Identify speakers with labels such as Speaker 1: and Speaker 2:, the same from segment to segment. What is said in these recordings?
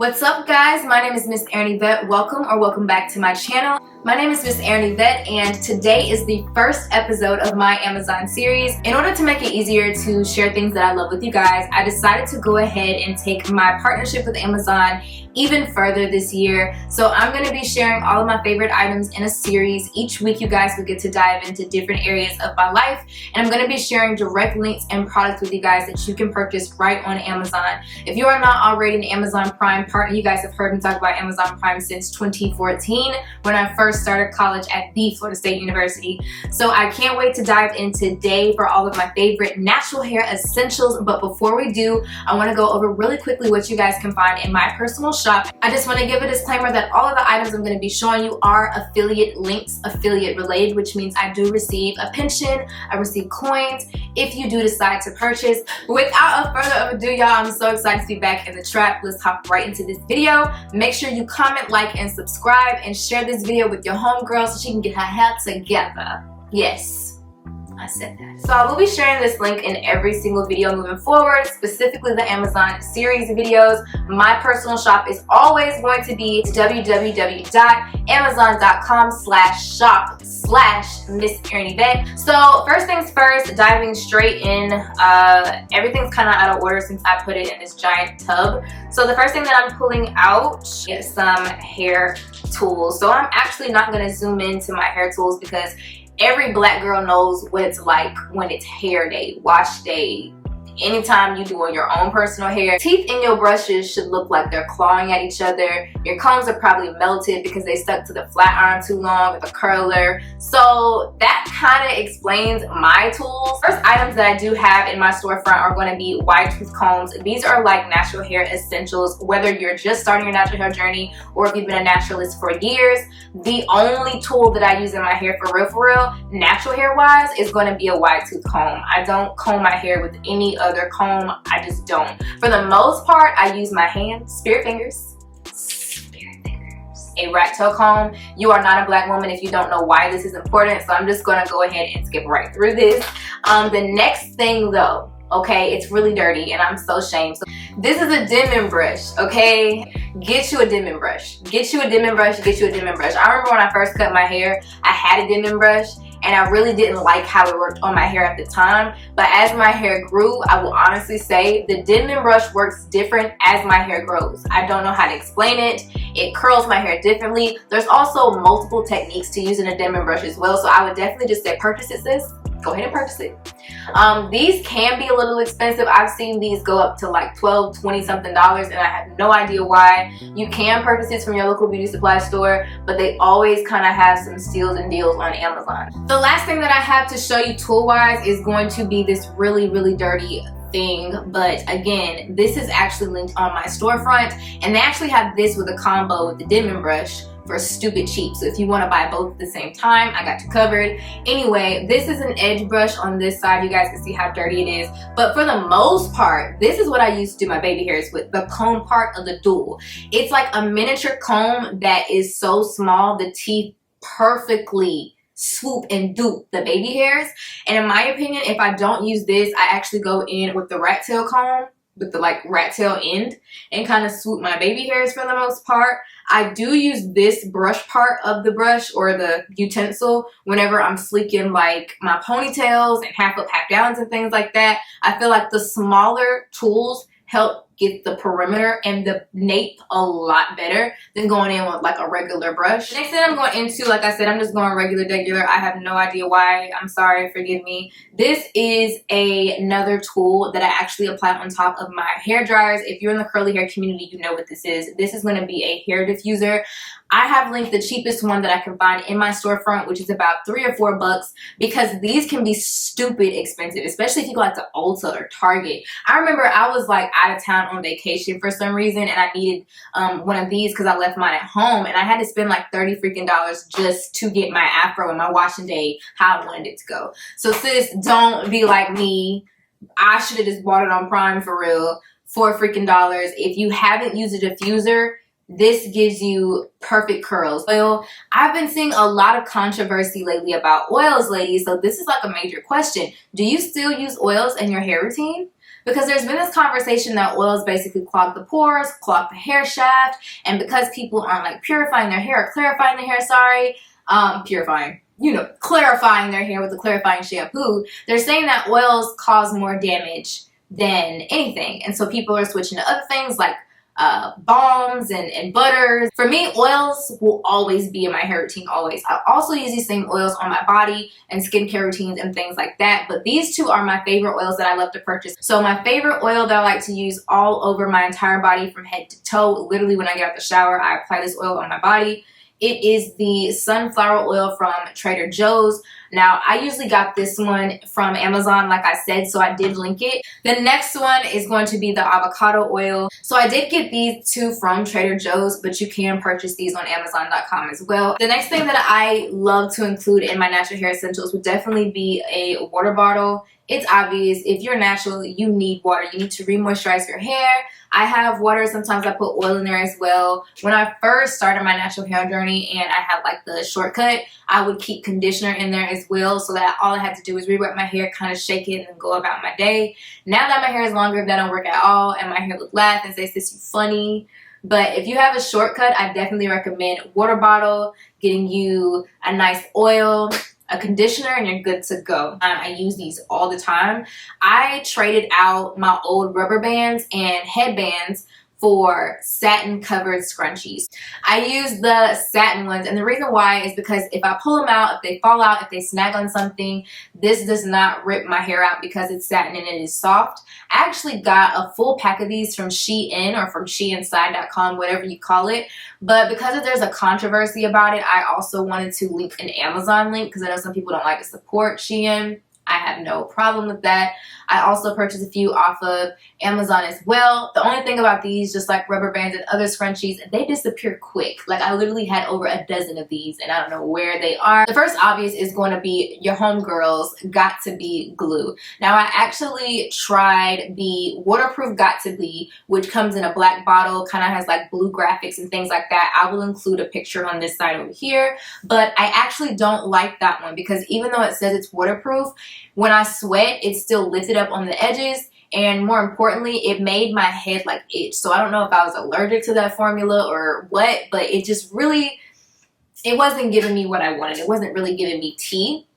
Speaker 1: What's up, guys? My name is MissErinYvette. Welcome back to my channel. My name is MissErinYvette, and today is the first episode of my Amazon series. In order to make it easier to share things that I love with you guys, I decided to go ahead and take my partnership with Amazon even further this year. So I'm going to be sharing all of my favorite items in a series. Each week you guys will get to dive into different areas of my life, and I'm going to be sharing direct links and products with you guys that you can purchase right on Amazon. If you are not already an Amazon Prime partner, you guys have heard me talk about Amazon Prime since 2014 when I first started college at the Florida State University. So I can't wait to dive in today for all of my favorite natural hair essentials. But before we do, I want to go over really quickly what you guys can find in my personal shop. I just want to give a disclaimer that all of the items I'm going to be showing you are affiliate links, affiliate related, which means I do receive a pension, I receive coins if you do decide to purchase. Without further ado, y'all, I'm so excited to be back in the trap. Let's hop right into this video. Make sure you comment, like, and subscribe, and share this video with your homegirl so she can get her hair together. Yes, I said that. So I will be sharing this link in every single video moving forward, specifically the Amazon series videos. My personal shop is always going to be www.amazon.com/shop/MissErinYvette. So first things first, diving straight in, everything's kind of out of order since I put it in this giant tub. So the first thing that I'm pulling out is some hair tools. So I'm actually not going to zoom into my hair tools because every black girl knows what it's like when it's hair day, wash day, anytime you're doing your own personal hair. Teeth in your brushes should look like they're clawing at each other. Your combs are probably melted because they stuck to the flat iron too long with a curler. So that kind of explains my tools. First items that I do have in my storefront are going to be wide tooth combs. These are like natural hair essentials, whether you're just starting your natural hair journey or if you've been a naturalist for years. The only tool that I use in my hair for real, natural hair wise, is going to be a wide tooth comb. I don't comb my hair with any other comb. I just don't. For the most part, I use my hands, spirit fingers, a rat tail comb. You are not a black woman if you don't know why this is important, so I'm just gonna go ahead and skip right through this. The next thing though, okay, it's really dirty and I'm so ashamed. So this is a dimming brush, okay? Get you a dimming brush. Get you a dimming brush, get you a dimming brush. I remember when I first cut my hair, I had a dimming brush, and I really didn't like how it worked on my hair at the time. But as my hair grew, I will honestly say the dimming brush works different as my hair grows. I don't know how to explain it. It curls my hair differently. There's also multiple techniques to using a dimming brush as well. So I would definitely just say purchase it, sis. Go ahead and purchase it. These can be a little expensive. I've seen these go up to like $12, $20 something, and I have no idea why. You can purchase this from your local beauty supply store, but they always kind of have some steals and deals on Amazon. The last thing that I have to show you tool wise is going to be this really dirty thing, but again, this is actually linked on my storefront, and they actually have this with a combo with the dimming brush for stupid cheap. So if you want to buy both at the same time, I got you covered. Anyway, this is an edge brush on this side. You guys can see how dirty it is, but for the most part, this is what I used to do my baby hairs with, the comb part of the dual. It's like a miniature comb that is so small the teeth perfectly swoop and dupe the baby hairs. And in my opinion, if I don't use this, I actually go in with the rat tail comb with the like rat tail end and kind of swoop my baby hairs for the most part. I do use this brush part of the brush or the utensil whenever I'm sleeking like my ponytails and half up, half downs and things like that. I feel like the smaller tools help get the perimeter and the nape a lot better than going in with like a regular brush. Next thing I'm going into, like I said, I'm just going regular. I have no idea why. I'm sorry, forgive me. This is another tool that I actually apply on top of my hair dryers. If you're in the curly hair community, you know what this is. This is going to be a hair diffuser. I have linked the cheapest one that I can find in my storefront, which is about $3 or $4, because these can be stupid expensive, especially if you go like to Ulta or Target. I remember I was like out of town on vacation for some reason, and I needed one of these because I left mine at home, and I had to spend like $30 freaking just to get my afro and my washing day how I wanted it to go. So sis, don't be like me. I should have just bought it on Prime for real, $4 freaking. If you haven't used a diffuser, this gives you perfect curls. Oil, I've been seeing a lot of controversy lately about oils, ladies, so this is like a major question. Do you still use oils in your hair routine? Because there's been this conversation that oils basically clog the pores, clog the hair shaft, and because people aren't like purifying their hair or clarifying their hair, clarifying their hair with the clarifying shampoo, they're saying that oils cause more damage than anything. And so people are switching to other things like balms and butters. For me, oils will always be in my hair routine, always. I also use these same oils on my body and skincare routines and things like that, but these two are my favorite oils that I love to purchase. So my favorite oil that I like to use all over my entire body from head to toe, literally when I get out the shower, I apply this oil on my body. It is the sunflower oil from Trader Joe's. Now, I usually got this one from Amazon, like I said, so I did link it. The next one is going to be the avocado oil. So I did get these two from Trader Joe's, but you can purchase these on Amazon.com as well. The next thing that I love to include in my natural hair essentials would definitely be a water bottle. It's obvious, if you're natural, you need water. You need to re-moisturize your hair. I have water. Sometimes I put oil in there as well. When I first started my natural hair journey and I had like the shortcut, I would keep conditioner in there as well, so that all I had to do was re-wet my hair, kind of shake it, and then go about my day. Now that my hair is longer, that don't work at all, and my hair would laugh and say, "Sis, you funny." But if you have a shortcut, I definitely recommend water bottle, getting you a nice oil, a conditioner, and you're good to go. I use these all the time. I traded out my old rubber bands and headbands for satin covered scrunchies. I use the satin ones, and the reason why is because if I pull them out, if they fall out, if they snag on something, this does not rip my hair out because it's satin and it is soft. I actually got a full pack of these from Shein or from Sheinside.com, whatever you call it. But because there's a controversy about it, I also wanted to link an Amazon link because I know some people don't like to support Shein. I have no problem with that. I also purchased a few off of Amazon as well. The only thing about these, just like rubber bands and other scrunchies, they disappear quick. Like, I literally had over a dozen of these and I don't know where they are. The first obvious is going to be your homegirl's Got To Be glue. Now, I actually tried the waterproof Got To Be, which comes in a black bottle, kind of has like blue graphics and things like that. I will include a picture on this side over here, but I actually don't like that one because even though it says it's waterproof, when I sweat, it's still lifted up on the edges, and more importantly, it made my head like itch. So I don't know if I was allergic to that formula or what, but it just really, it wasn't giving me what I wanted. It wasn't really giving me tea.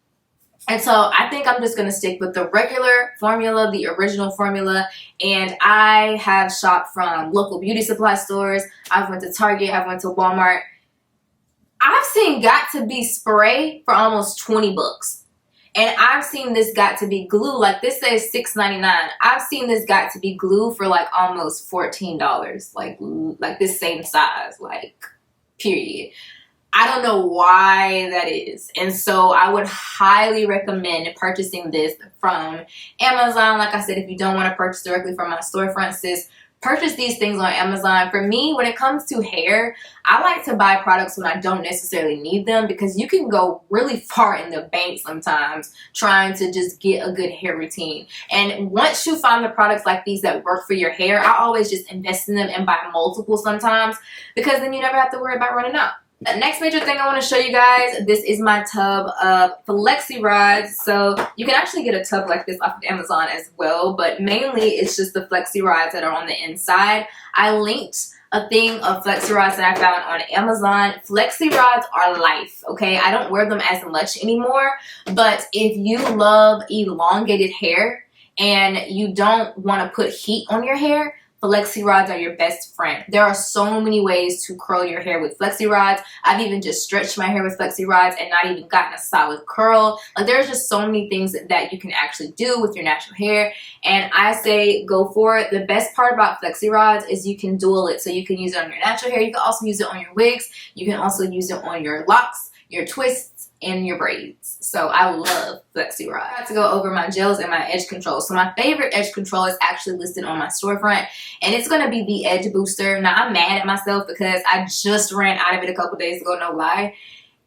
Speaker 1: And so I think I'm just going to stick with the regular formula, the original formula. And I have shopped from local beauty supply stores. I've went to Target. I've went to Walmart. I've seen Got To Be spray for almost 20 bucks. And I've seen this Got To Be glue, like this says $6.99. I've seen this Got To Be glue for like almost $14, like this same size, like period. I don't know why that is. And so I would highly recommend purchasing this from Amazon. Like I said, if you don't want to purchase directly from my storefront, sis, purchase these things on Amazon. For me, when it comes to hair, I like to buy products when I don't necessarily need them because you can go really far in the bank sometimes trying to just get a good hair routine. And once you find the products like these that work for your hair, I always just invest in them and buy multiple sometimes because then you never have to worry about running out. The next major thing I want to show you guys, this is my tub of flexi rods. So you can actually get a tub like this off of Amazon as well, but mainly it's just the flexi rods that are on the inside. I linked a thing of flexi rods that I found on Amazon. Flexi rods are life, okay? I don't wear them as much anymore, but if you love elongated hair and you don't want to put heat on your hair, flexi rods are your best friend. There are so many ways to curl your hair with flexi rods. I've even just stretched my hair with flexi rods and not even gotten a solid curl. Like, there's just so many things that you can actually do with your natural hair, and I say go for it. The best part about flexi rods is you can dual it. So you can use it on your natural hair, you can also use it on your wigs, you can also use it on your locks, your twists, and your braids. So I love flexi rods. I have to go over my gels and my edge control. So my favorite edge control is actually listed on my storefront, and it's going to be the Edge Booster. Now, I'm mad at myself because I just ran out of it a couple days ago, no lie,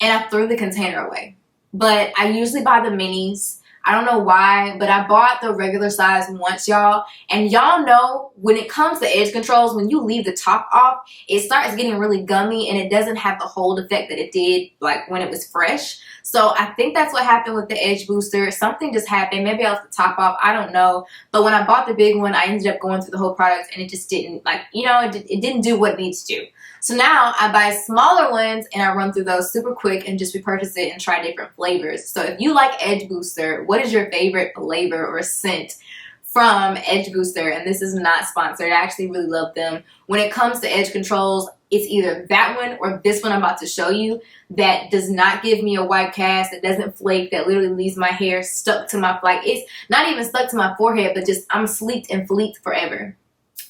Speaker 1: and I threw the container away. But I usually buy the minis. I don't know why, but I bought the regular size once, y'all. And y'all know when it comes to edge controls, when you leave the top off, it starts getting really gummy and it doesn't have the hold effect that it did like when it was fresh. So I think that's what happened with the edge booster. Something just happened. Maybe I left the top off. I don't know. But when I bought the big one, I ended up going through the whole product and it just didn't, like, you know, it didn't do what it needs to do. So now I buy smaller ones and I run through those super quick and just repurchase it and try different flavors. So if you like Edge Booster, what is your favorite flavor or scent from Edge Booster? And this is not sponsored. I actually really love them. When it comes to edge controls, it's either that one or this one I'm about to show you that does not give me a white cast, that doesn't flake, that literally leaves my hair stuck to my, like, it's not even stuck to my forehead, but just I'm sleeked and fleeked forever.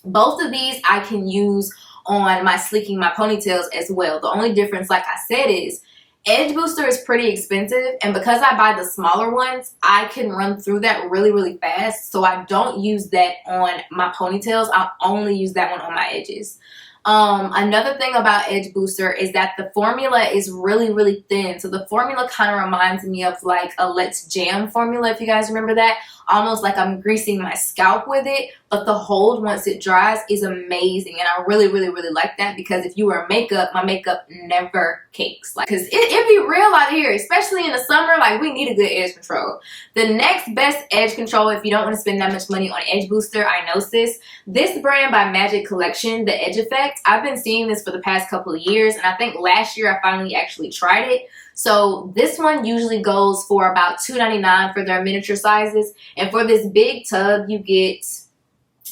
Speaker 1: Both of these I can use on my sleeking my ponytails as well. The only difference, like I said, is Edge Booster is pretty expensive, and because I buy the smaller ones, I can run through that really, really fast. So I don't use that on my ponytails. I only use that one on my edges. Another thing about Edge Booster is that the formula is really, really thin. So the formula kind of reminds me of like a Let's Jam formula, if you guys remember that. Almost like I'm greasing my scalp with it, but the hold once it dries is amazing. And I really, really, really like that because if you wear makeup, my makeup never cakes. Like, cause it be real out here, especially in the summer. Like, we need a good edge control. The next best edge control, if you don't want to spend that much money on Edge Booster, I know this brand by Magic Collection, the Edge Effect. I've been seeing this for the past couple of years, and I think last year I finally actually tried it. So this one usually goes for about $2.99 for their miniature sizes. And for this big tub, you get,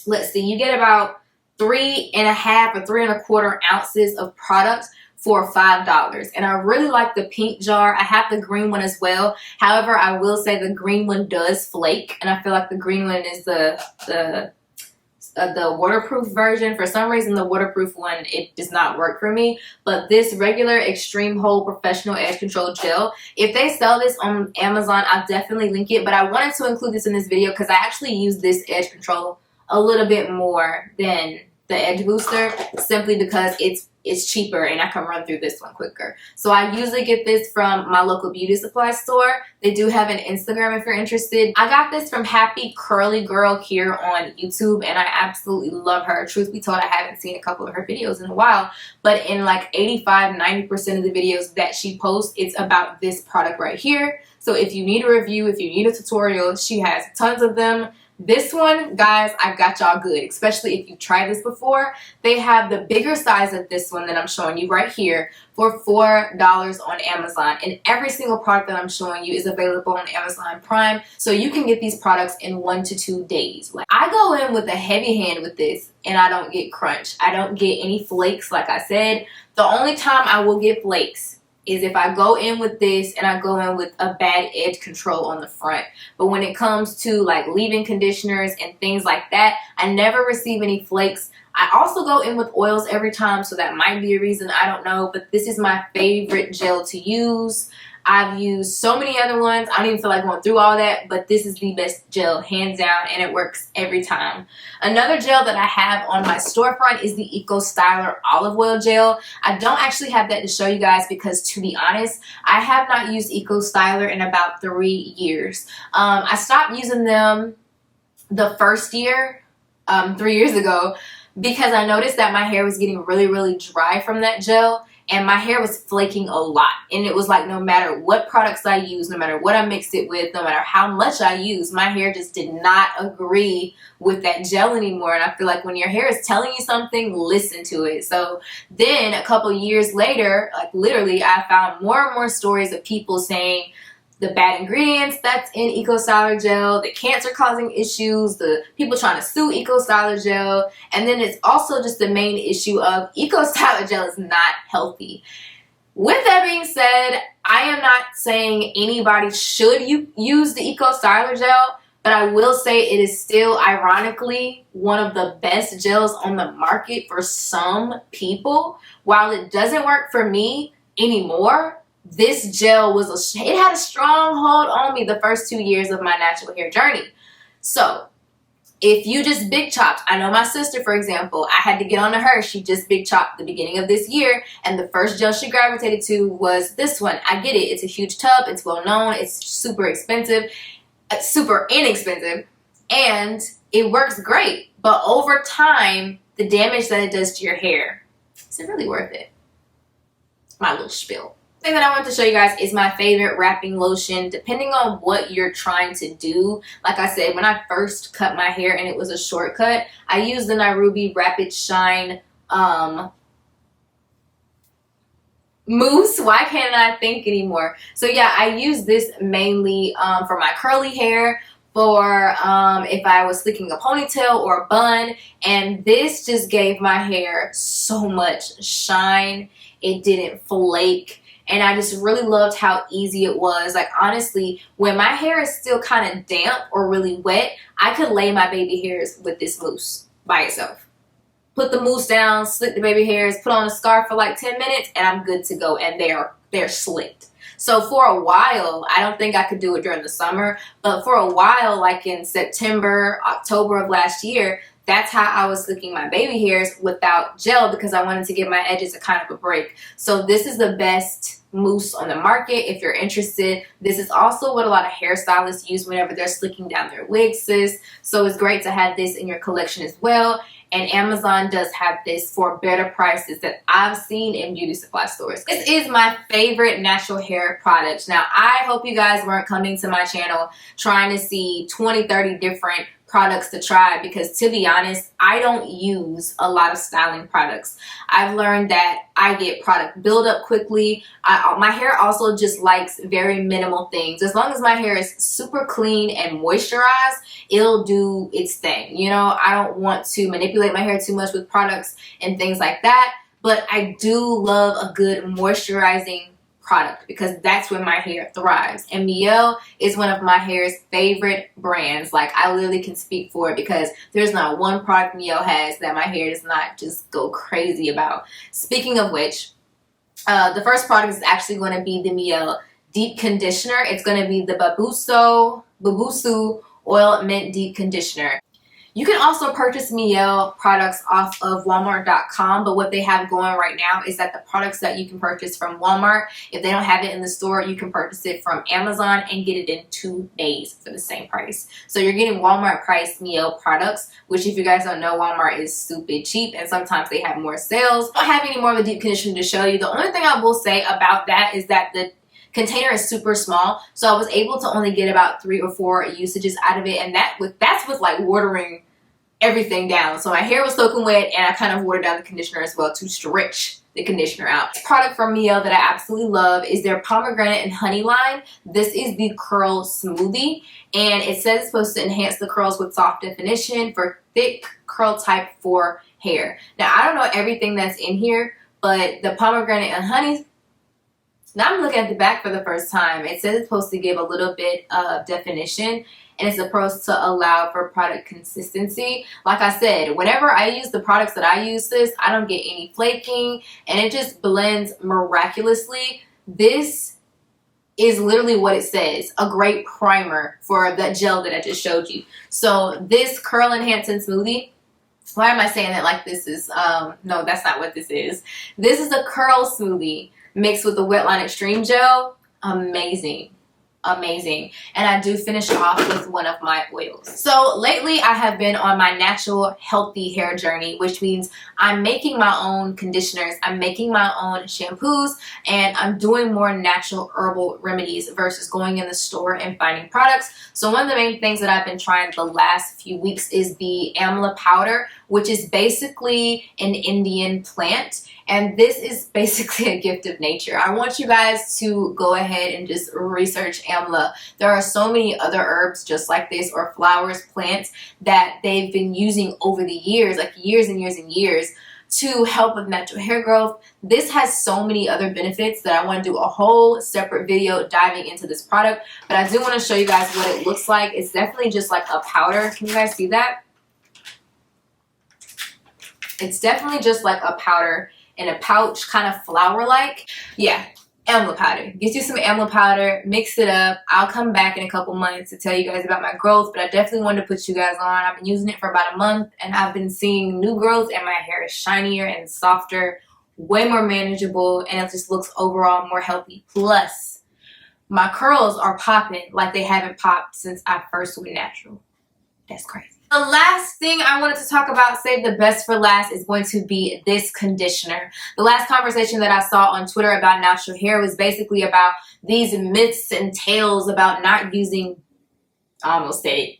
Speaker 1: let's see, you get about 3.5 or 3.25 ounces of product for $5. And I really like the pink jar. I have the green one as well. However, I will say the green one does flake. And I feel like the green one is the waterproof version. For some reason, the waterproof one, it does not work for me. But this regular Extreme Hold Professional Edge Control Gel, if they sell this on Amazon, I'll definitely link it. But I wanted to include this in this video because I actually use this edge control a little bit more than the Edge Booster, simply because it's cheaper and I can run through this one quicker. So I usually get this from my local beauty supply store. They do have an Instagram if you're interested. I got this from Happy Curly Girl here on YouTube, and I absolutely love her. Truth be told, I haven't seen a couple of her videos in a while, but in like 85–90% of the videos that she posts, it's about this product right here. So if you need a review, if you need a tutorial, she has tons of them. This one, guys, I've got y'all good, especially if you've tried this before. They have the bigger size of this one that I'm showing you right here for $4 on Amazon. And every single product that I'm showing you is available on Amazon Prime. So you can get these products in 1 to 2 days. Like, I go in with a heavy hand with this and I don't get crunch. I don't get any flakes, like I said. The only time I will get flakes is if I go in with this and I go in with a bad edge control on the front. But when it comes to like leave-in conditioners and things like that, I never receive any flakes. I also go in with oils every time, so that might be a reason, I don't know. But this is my favorite gel to use. I've used so many other ones. I don't even feel like going through all that, but this is the best gel, hands down, and it works every time. Another gel that I have on my storefront is the Eco Styler Olive Oil Gel. I don't actually have that to show you guys because, to be honest, I have not used Eco Styler in about 3 years. I stopped using them the first year, 3 years ago, because I noticed that my hair was getting really, really dry from that gel. And my hair was flaking a lot. And it was like no matter what products I use, no matter what I mixed it with, no matter how much I use, my hair just did not agree with that gel anymore. And I feel like when your hair is telling you something, listen to it. So then a couple years later, like literally, I found more and more stories of people saying the bad ingredients that's in Eco Styler Gel, the cancer causing issues, the people trying to sue Eco Styler Gel, and then it's also just the main issue of Eco Styler Gel is not healthy. With that being said, I am not saying anybody should use the Eco Styler Gel, but I will say it is still ironically one of the best gels on the market for some people. While it doesn't work for me anymore, this gel it had a strong hold on me the first 2 years of my natural hair journey. So if you just big chopped, I know my sister, for example, I had to get on to her. She just big chopped the beginning of this year, and the first gel she gravitated to was this one. I get it. It's a huge tub. It's well known. It's super expensive. super inexpensive, and it works great. But over time, the damage that it does to your hair, is it really worth it? My little spiel. The thing that I want to show you guys is my favorite wrapping lotion, depending on what you're trying to do. Like I said, when I first cut my hair and it was a shortcut, I used the Nairobi Rapid Shine Mousse. Why can't I think anymore? So yeah, I use this mainly for my curly hair, for if I was slicking a ponytail or a bun, and this just gave my hair so much shine. It didn't flake, and I just really loved how easy it was. Like honestly, when my hair is still kind of damp or really wet, I could lay my baby hairs with this mousse by itself. Put the mousse down, slick the baby hairs, put on a scarf for like 10 minutes, and I'm good to go, and they're slicked. So for a while, I don't think I could do it during the summer, but for a while, like in September, October of last year, that's how I was slicking my baby hairs without gel, because I wanted to give my edges a kind of a break. So this is the best mousse on the market if you're interested. This is also what a lot of hairstylists use whenever they're slicking down their wigs. So it's great to have this in your collection as well. And Amazon does have this for better prices that I've seen in beauty supply stores. This is my favorite natural hair product. Now, I hope you guys weren't coming to my channel trying to see 20, 30 different products to try, because to be honest, I don't use a lot of styling products. I've learned that I get product buildup quickly. My hair also just likes very minimal things. As long as my hair is super clean and moisturized, it'll do its thing. You know, I don't want to manipulate my hair too much with products and things like that, but I do love a good moisturizing product, because that's when my hair thrives. And Mielle is one of my hair's favorite brands. Like, I literally can speak for it, because there's not one product Mielle has that my hair does not just go crazy about. Speaking of which, the first product is actually going to be the Mielle Deep Conditioner. It's going to be the Babusu Oil Mint Deep Conditioner. You can also purchase Mielle products off of Walmart.com, but what they have going right now is that the products that you can purchase from Walmart, if they don't have it in the store, you can purchase it from Amazon and get it in 2 days for the same price. So you're getting Walmart price Mielle products, which if you guys don't know, Walmart is stupid cheap, and sometimes they have more sales. I don't have any more of the deep conditioner to show you. The only thing I will say about that is that the container is super small, so I was able to only get about 3 or 4 usages out of it, and that's with like watering everything down. So my hair was soaking wet, and I kind of watered down the conditioner as well to stretch the conditioner out. This product from Mielle that I absolutely love is their pomegranate and honey line. This is the curl smoothie, and it says it's supposed to enhance the curls with soft definition for thick curl type for hair. Now, I don't know everything that's in here, but the pomegranate and honey, now I'm looking at the back for the first time. It says it's supposed to give a little bit of definition, and it's supposed to allow for product consistency. Like I said, whenever I use the products that I use I don't get any flaking, and it just blends miraculously. This is literally what it says, a great primer for that gel that I just showed you. So this curl enhancing smoothie, why am I saying that like this is, no, that's not what this is. This is a curl smoothie mixed with the Wetline Extreme Gel. Amazing. Amazing. And I do finish off with one of my oils. So lately I have been on my natural healthy hair journey, which means I'm making my own conditioners, I'm making my own shampoos, and I'm doing more natural herbal remedies versus going in the store and finding products. So one of the main things that I've been trying the last few weeks is the Amla Powder, which is basically an Indian plant. And this is basically a gift of nature. I want you guys to go ahead and just research Amla. There are so many other herbs just like this, or flowers, plants, that they've been using over the years, like years and years and years, to help with natural hair growth. This has so many other benefits that I want to do a whole separate video diving into this product. But I do want to show you guys what it looks like. It's definitely just like a powder. Can you guys see that? It's definitely just like a powder in a pouch, kind of flower-like. Yeah, Amla powder. Get you some Amla powder, mix it up. I'll come back in a couple months to tell you guys about my growth, but I definitely wanted to put you guys on. I've been using it for about a month, and I've been seeing new growth, and my hair is shinier and softer, way more manageable, and it just looks overall more healthy. Plus, my curls are popping like they haven't popped since I first went natural. That's crazy. The last thing I wanted to talk about, save the best for last, is going to be this conditioner. The last conversation that I saw on Twitter about natural hair was basically about these myths and tales about not using, I almost said it,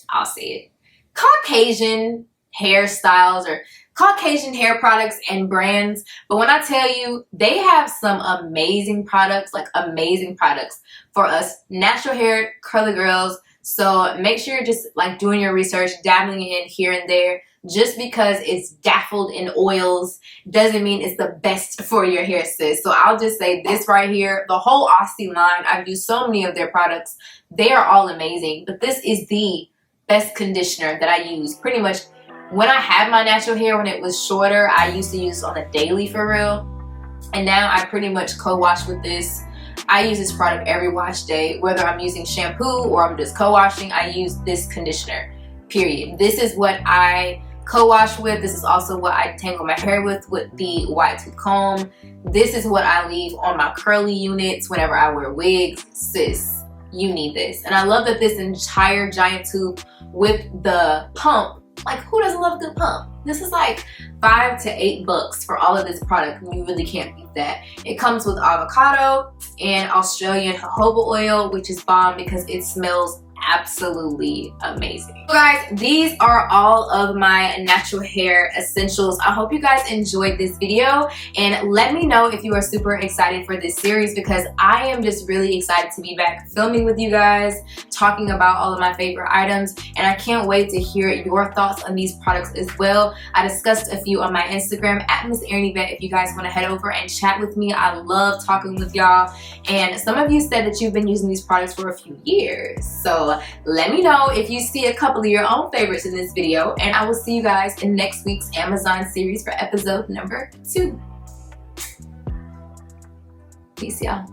Speaker 1: I'll say it, Caucasian hairstyles or Caucasian hair products and brands. But when I tell you, they have some amazing products, like amazing products for us natural hair curly girls. So make sure you're just like doing your research, dabbling in here and there. Just because it's daffled in oils doesn't mean it's the best for your hair, sis. So I'll just say this right here, the whole Aussie line, I've used so many of their products. They are all amazing, but this is the best conditioner that I use pretty much. When I had my natural hair, when it was shorter, I used to use it on a daily for real. And now I pretty much co-wash with this. I use this product every wash day. Whether I'm using shampoo or I'm just co-washing, I use this conditioner, period. This is what I co-wash with. This is also what I tangle my hair with the wide tooth comb. This is what I leave on my curly units whenever I wear wigs. Sis, you need this. And I love that this entire giant tube with the pump, like who doesn't love a good pump? This is like $5 to $8 for all of this product. You really can't beat that. It comes with avocado and Australian jojoba oil, which is bomb because it smells absolutely amazing. So guys, these are all of my natural hair essentials. I hope you guys enjoyed this video, and let me know if you are super excited for this series, because I am just really excited to be back filming with you guys, talking about all of my favorite items, and I can't wait to hear your thoughts on these products as well. I discussed a few on my Instagram at MissErinYvette if you guys want to head over and chat with me. I love talking with y'all, and some of you said that you've been using these products for a few years, so let me know if you see a couple of your own favorites in this video, and I will see you guys in next week's Amazon series for episode number 2. Peace, y'all.